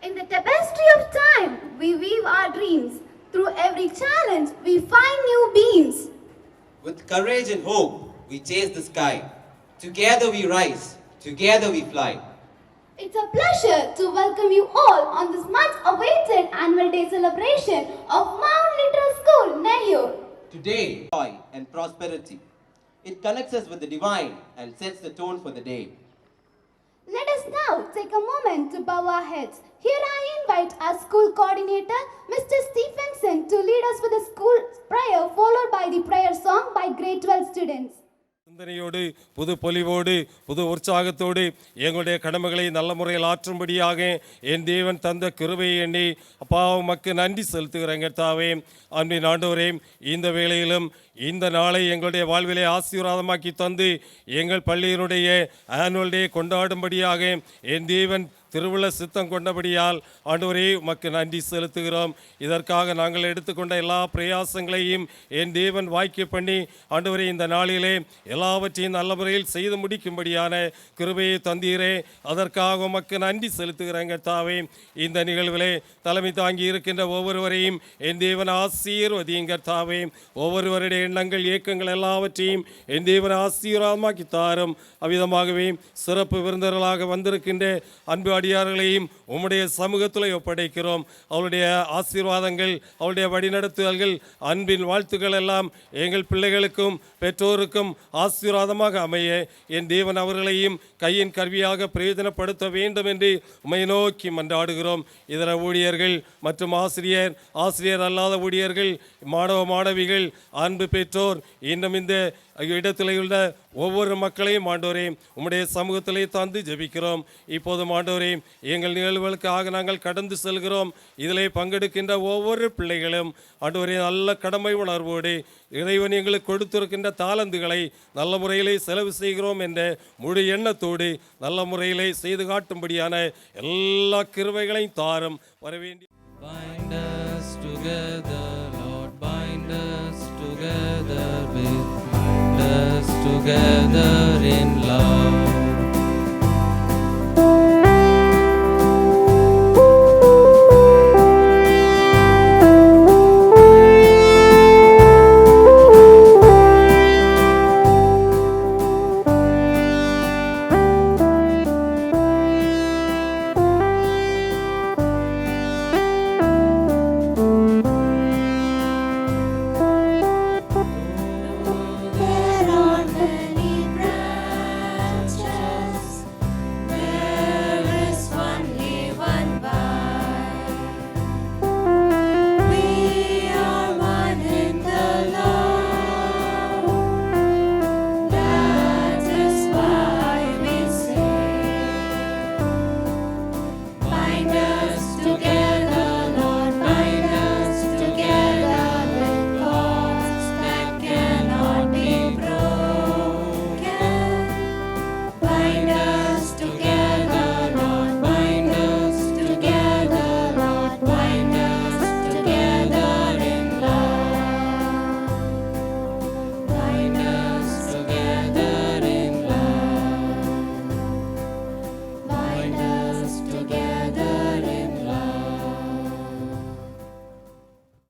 In the tapestry of time, we weave our dreams. Through every challenge, we find new beams. With courage and hope, we chase the sky. Together we rise, together we fly. It's a pleasure to welcome you all on this much-awaited annual day celebration of Mount Literal School, Nellore. Today, joy and prosperity. It connects us with the divine and sets the tone for the day. Let us now take a moment to bow our heads. Here I invite our school coordinator, Mr. Stephenson, to lead us with a school prayer followed by the prayer song by grade 12 students. சிந்தனையோடு புது பொலிவோடு புது உற்சாகத்தோடு எங்களுடைய கடமைகளை நல்ல முறையில் ஆற்றும்படியாக என் தேவன் தந்த கிருபையை எண்ணி அப்பா உமக்கு நன்றி செலுத்துகிறேன் கர்த்தாவே. அன்பின் ஆண்டவரே, இந்த வேளையிலும் இந்த நாளை எங்களுடைய வாழ்விலே ஆசீர்வாதமாக்கி தந்து எங்கள் பள்ளியினுடைய ஆனுவல் டே கொண்டாடும்படியாக என் தேவன் திருவுள்ள சித்தம் கொண்டபடியால் ஆண்டவரே உமக்கு நன்றி செலுத்துகிறோம். இதற்காக நாங்கள் எடுத்துக்கொண்ட எல்லா பிரயாசங்களையும் என் தேவன் வாய்க்க பண்ணி ஆண்டவரே இந்த நாளிலே எல்லாவற்றையும் நல்ல முறையில் செய்து முடிக்கும்படியான கிருபையை தந்தீரே, அதற்காக உமக்கு நன்றி செலுத்துகிறேன் கர்த்தாவே. இந்த நிகழ்விலே தலைமை தாங்கி இருக்கின்ற ஒவ்வொருவரையும் என் தேவன் ஆசீர்வதியும் கர்த்தாவே. ஒவ்வொருவருடைய எண்ணங்கள் இயக்கங்கள் எல்லாவற்றையும் என் தேவன் ஆசீர்வாதமாக்கி தாரும். அவ்விதமாகவே சிறப்பு விருந்தினர்களாக வந்திருக்கின்ற அன்பு அடியார்களையும் உம்முடைய சமூகத்தில் ஒப்படைக்கிறோம். அவருடைய ஆசீர்வாதங்கள், அவருடைய வழிநடத்துதல்கள், அன்பின் வாழ்த்துக்கள் எல்லாம் எங்கள் பிள்ளைகளுக்கும் பெற்றோருக்கும் ஆசீர்வாதமாக அமைய என் தேவன் அவர்களையும் கையின் கருவியாக பிரயோஜனப்படுத்த வேண்டும் என்று உம்மை நோக்கி மன்றாடுகிறோம். இதர ஊழியர்கள் மற்றும் ஆசிரியர் அல்லாத ஊழியர்கள், மாணவ மாணவிகள், அன்பு பெற்றோர், இன்னும் இந்த இடத்திலே உள்ள ஒவ்வொரு மக்களையும் ஆண்டவரே உம்முடைய சமூகத்திலே தந்து ஜெபிக்கிறோம். இப்போது ஆண்டவரே எங்கள் நிகழ்வுகளுக்காக நாங்கள் கடந்து செல்கிறோம். இதிலே பங்கெடுக்கின்ற ஒவ்வொரு பிள்ளைகளும் ஆண்டவரே நல்ல கடமை உணர்வோடு இறைவன் எங்களுக்கு கொடுத்திருக்கின்ற தாளந்துகளை நல்ல முறையிலே செலவு செய்கிறோம் என்ற முழு எண்ணத்தோடு நல்ல முறையிலே செய்து காட்டும்படியான எல்லா கிருபைகளையும் தாரும். வரவேண்டிய Bind us together, Lord, bind us together with us together in love.